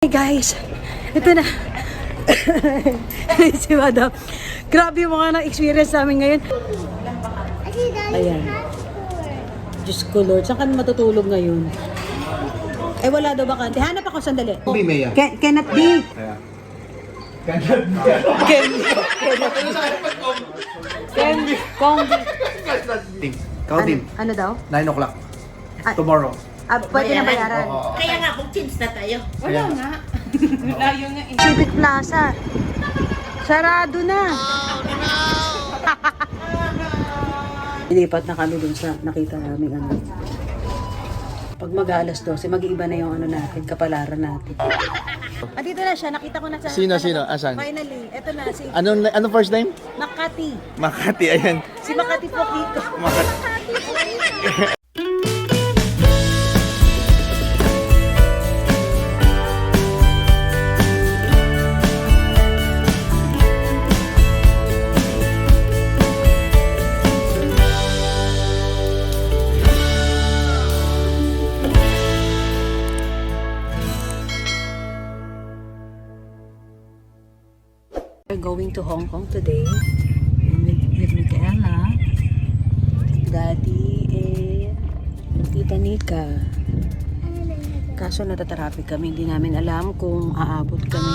Hey guys, ito na. Si Madam. Grabe yung mga na-experience namin ngayon. Ayan. Diyos ko Lord, saan kami matutulog ngayon? Eh wala daw bakante. Hanap ako sandali. Be Maya. Cannot be. Counting. Ano daw? 9 o'clock. Ah. Tomorrow. Pwede na bayaran. Kaya nga, mag-change na tayo. Wala nga. Layo nga eh. Civic Plaza. Sarado na. Ilipat na kami dun sa nakita namin ano. Pag mag-alas 12, mag-iiba na yung ano natin, kapalaran natin. Dito na siya, nakita ko na sa... Sino? Asan? Finally, eto na, si Ano first name? Makati. Makati, ayan. Si Makati po dito. Makati. We're going to Hong Kong today with Micaela, Daddy, and Tita Nika. Kaso natatraffic kami, hindi namin alam kung aabot kami.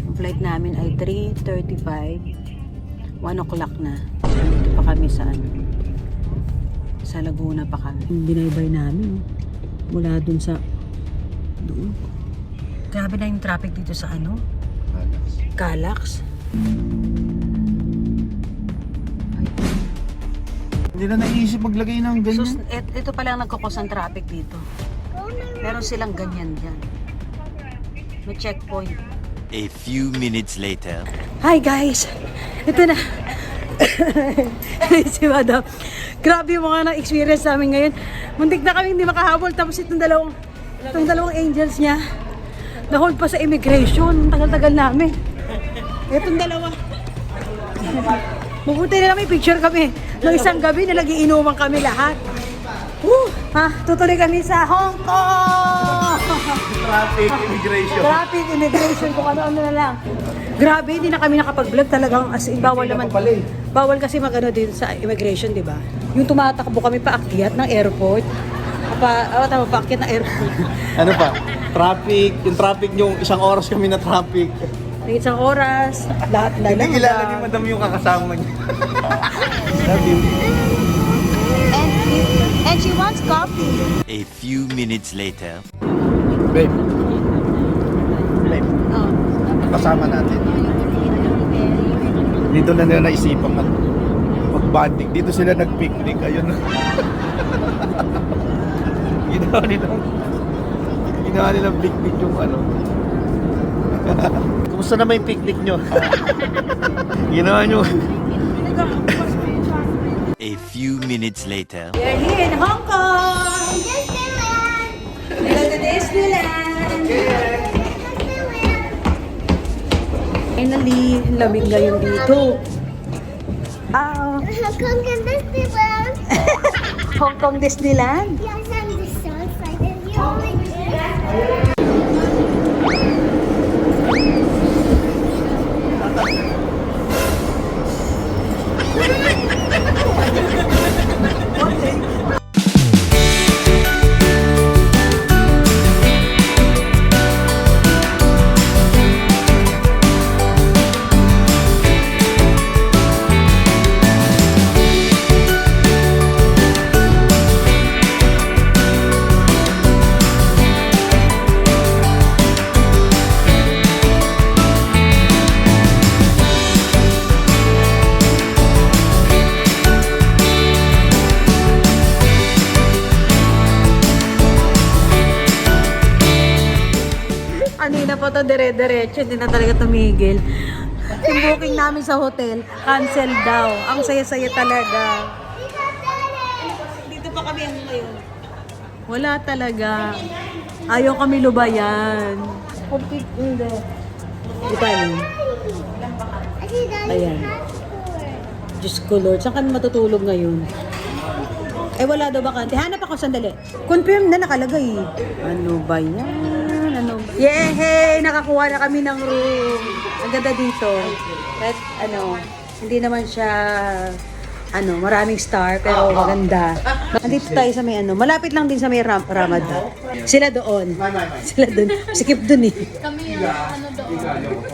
Ang flight namin ay 3:35, 1 o'clock na. Dito pa kami sa Laguna pa kami. Binaybay namin mula dun sa doon. Grabe na yung traffic dito sa Calax. Hindi na naisip maglagay ng ganyan. So, ito pala ang nagkakos ng traffic dito. Meron silang ganyan dyan. May checkpoint. A few minutes later. Hi guys! Ito na. Si Madam. Grabe yung mga na-experience namin ngayon. Muntik na kami hindi makahabol. Tapos itong dalawang angels niya. Na-hold pa sa immigration. Tagal-tagal namin. Itong dalawa. Mabuti na lang may picture kami. Noong isang gabi na nagiinuman kami lahat. Tutuloy kami sa Hong Kong! Traffic, immigration. Traffic, immigration, kung ano-ano na lang. Grabe, hindi na kami nakapag-vlog talagang as in, bawal naman. Bawal kasi magano din sa immigration, di ba? Yung tumatakbo kami paakyat ng airport. Paakyat ng airport. Ano pa? Traffic. Yung traffic nyo, isang oras kami na traffic. Ng isang oras, lahat na lang. Hindi kilala ni Madam yung kakasama niya. Love you. And she wants coffee. A few minutes later. Babe. Kasama natin. Dito na nila naisipan mag-bonding. Dito sila nag-picnic. Ayun. Ginawa nilang picnic yung Kumusta naman yung picnic nyo? Ginawa nyo. A few minutes later. We're here in Hong Kong! Disneyland! Hello to Disneyland! Finally, lamig ngayon dito. Hong Kong and Disneyland. Hong Kong Disneyland? Yes, I'm just so excited. You only Kanina pa ito dire-diretso, hindi na talaga tumigil. Yung booking namin sa hotel, cancel daw. Ang saya-saya talaga. Dito pa kami ang ngayon. Wala talaga. Ayaw kami lubayan. Complete hindi. Ito yun. Ayan. Diyos ko Lord, saan kami matutulog ngayon? Eh wala daw bakante. Hanap ako sandali. Confirm na nakalagay. Ano ba yan? Ano Yehey! Nakakuha na kami ng room. Ang ganda dito. At hindi naman siya maraming star, pero maganda. Nandito tayo sa may malapit lang din sa may Ramada. Sila doon. Sila doon. Sikip doon eh. Kami yung doon.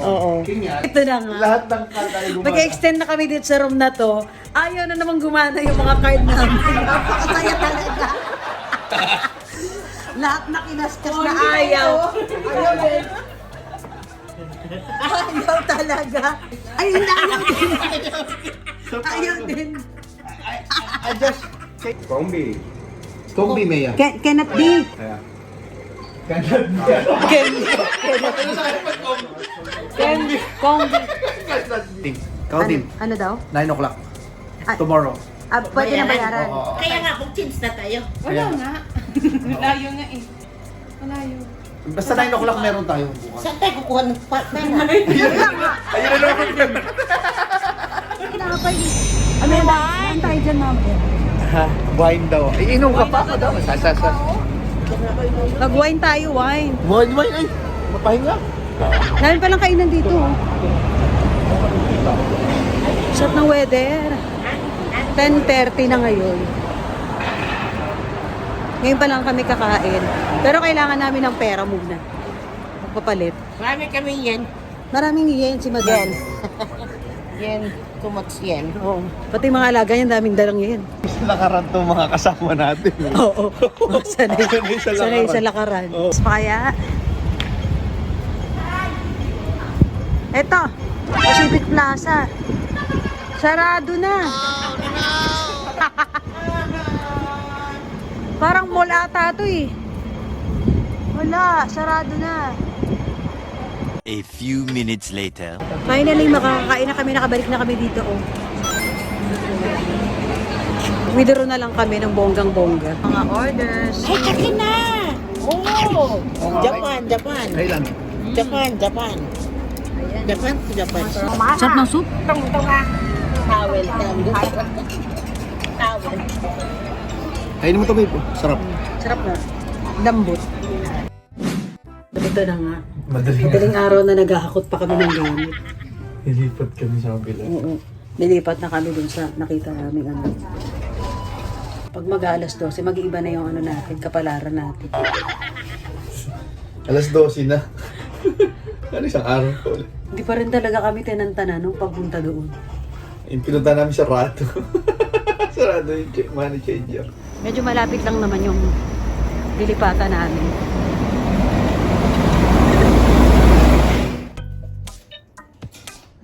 Oo. Ito na nga. Lahat ng card ay gumana. Mag-extend na kami dito sa room na to. Ayaw na naman gumana yung mga card namin. Napakasaya talaga. Lahat na kinaskas na ayaw. Ayaw din. Ayaw talaga. Ayaw na ayaw din. Ayaw din. I just check. Kombi. Kombi, Maya. Cannot be. Kaya. Kombi. Team. Ikaw, team. Ano daw? 9 o'clock. Ah, Tomorrow. Pwede na bayaran. Kaya nga, mag-change na tayo. Wala nga. Layo nga eh. Malayo. Basta 9 o'clock meron tayo bukas. Saan tayo kukuha ng pera? Ayun na naman yun. Ano ba? Saan tayo dyan mamaya? Wine daw. Ay, inom ka pa daw. Sasasa. Mag-wine tayo, wine. Wine. Ay, mapahinga. Dahil palang kainan dito. Sarap ng weather. 10:30 na ngayon. Ngayon pa lang kami kakain. Pero kailangan namin ng pera muna. Magpapalit. Marami kami yan. Maraming yen si Madam. Yan. Too much yan. Oo. Pati mga alaga niyan, daming dalang yen. Lakaran to mga kasama natin. Oo. Sanay, Sanay sa sanay lakaran. sa lakaran. Oo. Kaya, eto, Pacific Plaza. Sarado na. Parang mall ata to eh. Wala, sarado na. A few minutes later. Finally, makakakain na kami, nakabalik na kami dito oh. Withdraw na lang kami ng bonggang-bongga. Mga orders. Ay, kasi na! Oo! Japan. Kailan? Japan. Sarap ng soup. Towel. Kainin mo ito, babe. Sarap. Sarap na. Lambot. Ito na nga. Madaling Madaling araw na naghahakot pa kami ng gamit. nilipat kami sa kabila. Oo. Nilipat na kami dun sa nakita namin Pag mag-alas 12, mag-iiba na yung natin, kapalaran natin. Alas 12 na. Ano isang araw pa ulit. Hindi pa rin talaga kami tinantana nung pagpunta doon. Yung pinunta namin sa Rato. Sarado yung money changer. Medyo malapit lang naman yung dilipatan namin.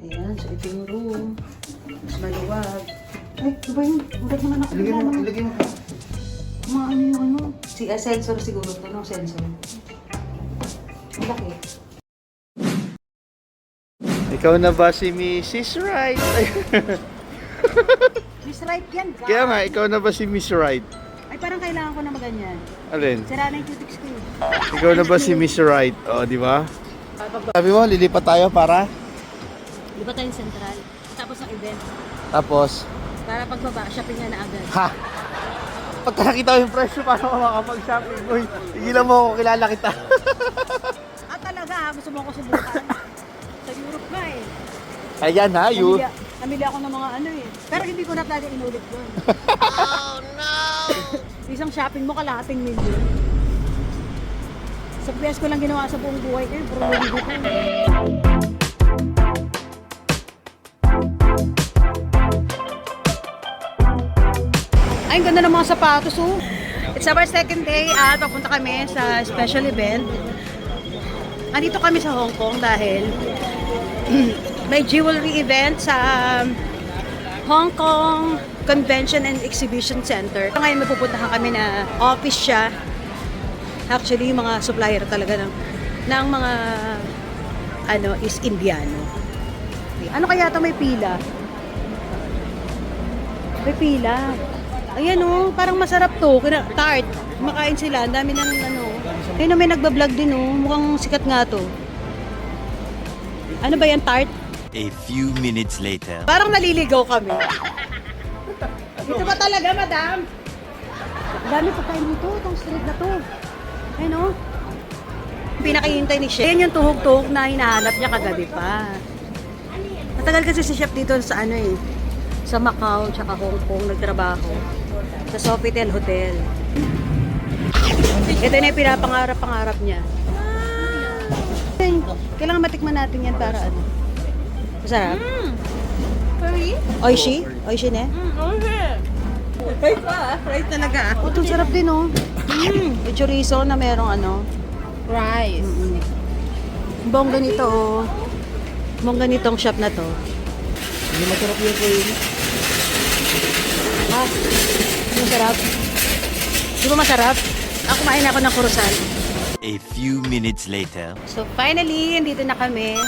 Ayan, so ito yung room. Mas maluwag. Ay, ano ba yun? Ugat naman ako. Ilagay mo. Maano yung Si sensor siguro ito, no? Sensor. Malaki. Ikaw na ba si Mrs. Right? Miss Right yan, God. Kaya nga, ikaw na ba si Miss Right? Ay, parang kailangan ko na maganyan. Alin? Sira na yung cutics ko. Ikaw na ba si Miss Right? O, di ba? Sabi mo, lilipat tayo para? Di ba tayong central? Tapos ng event. Tapos? Para pagbaba, shopping na agad. Ha! Pagka nakita mo yung presyo, paano ka makapag-shopping? Uy, tigilan mo ako, kilala kita. Talaga, gusto mo ako subukan. Sa Europe nga eh. Ayan ha, yun. Namili ako ng mga Pero hindi ko na talaga inulit yun. Oh no! Isang shopping mo, kalahating milyon. Sa PS ko lang ginawa sa buong buhay ko yun. Pero hindi ko Ay, ang ganda ng mga sapatos oh. It's our second day at papunta kami sa special event. Andito kami sa Hong Kong dahil may jewelry event sa Hong Kong Convention and Exhibition Center. Ngayon mapupuntahan kami na office siya. Actually, yung mga supplier talaga ng mga is Indiano. Ano kaya ito may pila? May pila. Ayan oh, parang masarap to. Tart. Makain sila. Ang dami ng Ayun, may nagbablog din oh. Mukhang sikat nga to. Ano ba yan, tart? A few minutes later. Parang naliligaw kami. Dito ba talaga, madam? Ang dami pa tayo dito. Itong street na to. Ayun oh. Pinakihintay ni Chef. Yan yung tuhog-tuhog na hinahanap niya kagabi pa. Matagal kasi si Chef dito sa ano eh. Sa Macau, tsaka Hong Kong, nagtrabaho. Sa Sofitel Hotel. Ito na yung pinapangarap-pangarap niya. Kailangan matikman natin yan para ano. Masarap? Curry? Oishi? Oishi ne? Right pa, right talaga. Oh, itong sarap din oh. May chorizo na merong ano. Rice. Bongga nito oh. Bongga nitong shop na to. Hindi masarap yun po yun. Ha? Masarap? Di ba masarap? Ako kumain ako ng kurusal. A few minutes later. So finally, andito na kami.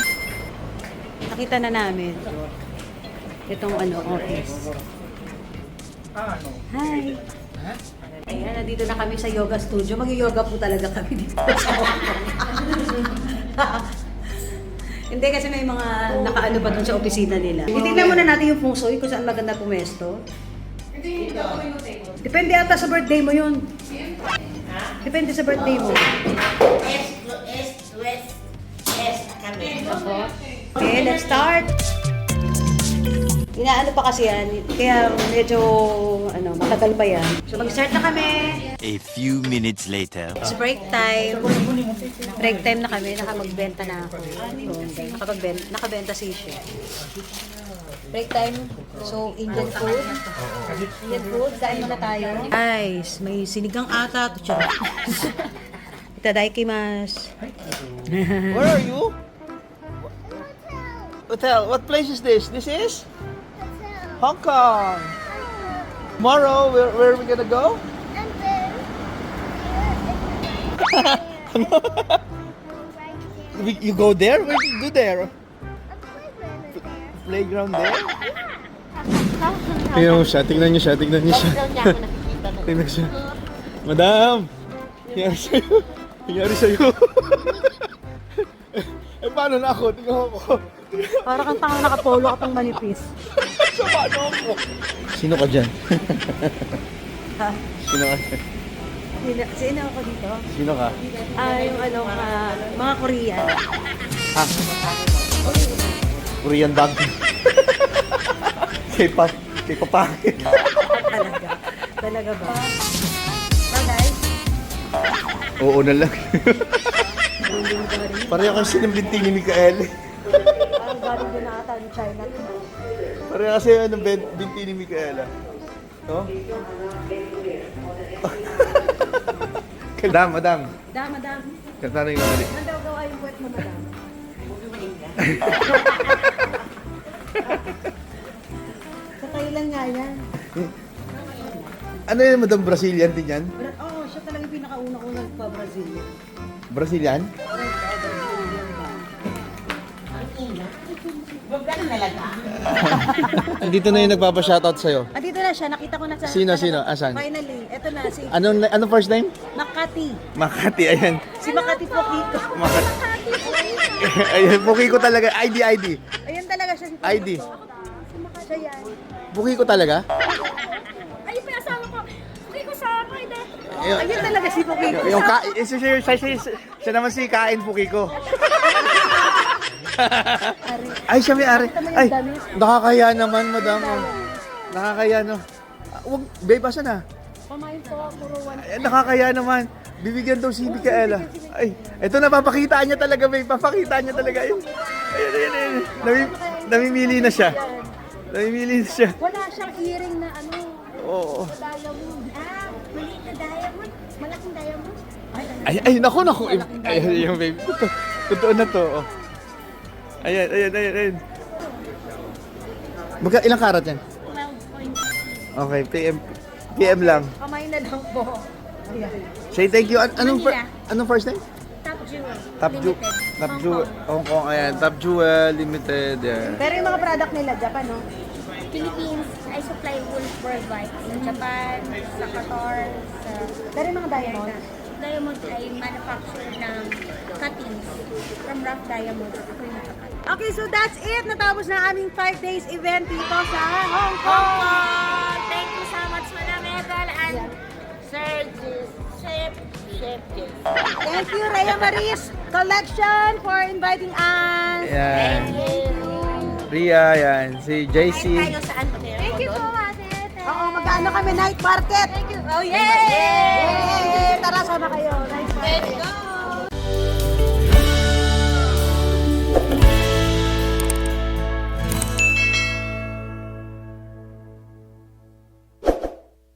Nakita na namin itong ano, office. Hi! Ayan, nandito na kami sa yoga studio. Mag-yoga po talaga kami dito sa Hong Kong. Hindi kasi may mga nakaano pa dun sa opisina nila. Itignan muna natin yung feng shui kung saan maganda pumesto. Depende ata sa birthday mo yun. Depende sa birthday mo. Okay, let's start. Inaano pa kasi yan, kaya medyo ano, matagal pa yan. So mag-start na kami. A few minutes later. It's break time. Break time na kami, nakapagbenta na ako. Nakabenta si Chef. Break time. So, Indian food. Indian food, kain muna tayo. Guys, may sinigang ata. Itadaikimasu. Where are you? Hotel. What place is this? This is? Hong Kong. Tomorrow, where are we gonna go? And then, You go there? Where do you do there? a Playground playground there. there? Tingnan mo siya, tingnan niyo siya, tingnan niyo siya. Tingnan siya. Madam! Nangyari sa'yo. Nangyari sa'yo. Eh, paano na ako? Tingnan mo ako. Para kang tanga nakapolo ka pang manipis. So, paano ako? Sino ka dyan? Ha? Sino ka? Sino ako dito? Sino ka? Yung ano, mga Korean. Ah. Korean bag. Kay papakit. Talaga. Talaga ba? Bagay? Oo na lang. Pareho kasi ng binti ni Mikael. Ang galing din ata ng China. Pareho kasi ng binti ni Mikaela. No? Madam, madam. Madam. Kanta na yung mali. Ano daw gawa yung puwet mo, madam? Sa Thailand nga yan. Ano yun, madam? Brazilian din yan? Oo, siya talaga yung pinakauna-unang pa-Brazil. Brazilian? Dito na yung nagpapa-shoutout sa'yo. Andito na siya, nakita ko na sa... Sino? Asan? Finally, eto na, si Anong first name? Makati. Makati, ayan. Si Makati Pokito. Makati. Ayan, buki ko talaga. ID. Ayun talaga siya si ID. Siya yan. Buki ko talaga? Ay, pinasama ko. Hindi ko sama, hindi. Ayun talaga si Pokito. Yung siya naman si Kain Buki ko. Ay, siya may ari. Ay, nakakaya naman, madam. Nakakaya, no. Wag, babe, asan na? Pamain po, puro one. Ay, nakakaya naman. Bibigyan daw si Mikaela. Ay, eto na, papakitaan niya talaga, babe. Papakitaan niya talaga. Ayun. Namimili na siya. Namimili na siya. Wala siyang earring na ano, Oo. diamond. Maliit na diamond. Malaking diamond. Ay, naku. Ay, yung babe. Totoo na to. Oh. Ayan. Ilang karat yan? 12.6. Okay, PM lang. Kamay na lang po. Ayan. Say thank you. Manila. Anong first name? Top Jewel. Top Jewel. Hong Kong, ayan. Top Jewel Limited. Yeah. Pero yung mga product nila, Japan, no? Philippines, I supply wool worldwide. Sa Japan, sa Qatar, sa Pero yung mga diamond. diamond ay manufacture ng cuttings from rough diamond. Ako yung nakakat. Okay, so that's it. Natapos na aming 5 days event dito sa Hong Kong. Thank you so much, Madam Ethel and Sir Chef. Thank you, Rhea Maris. Collection for inviting us. Yan. Ria, yan. Si JC. Tayo saan pa meron? Thank you so much. Oo, mag-ano kami night market. Thank you. Oh, yay!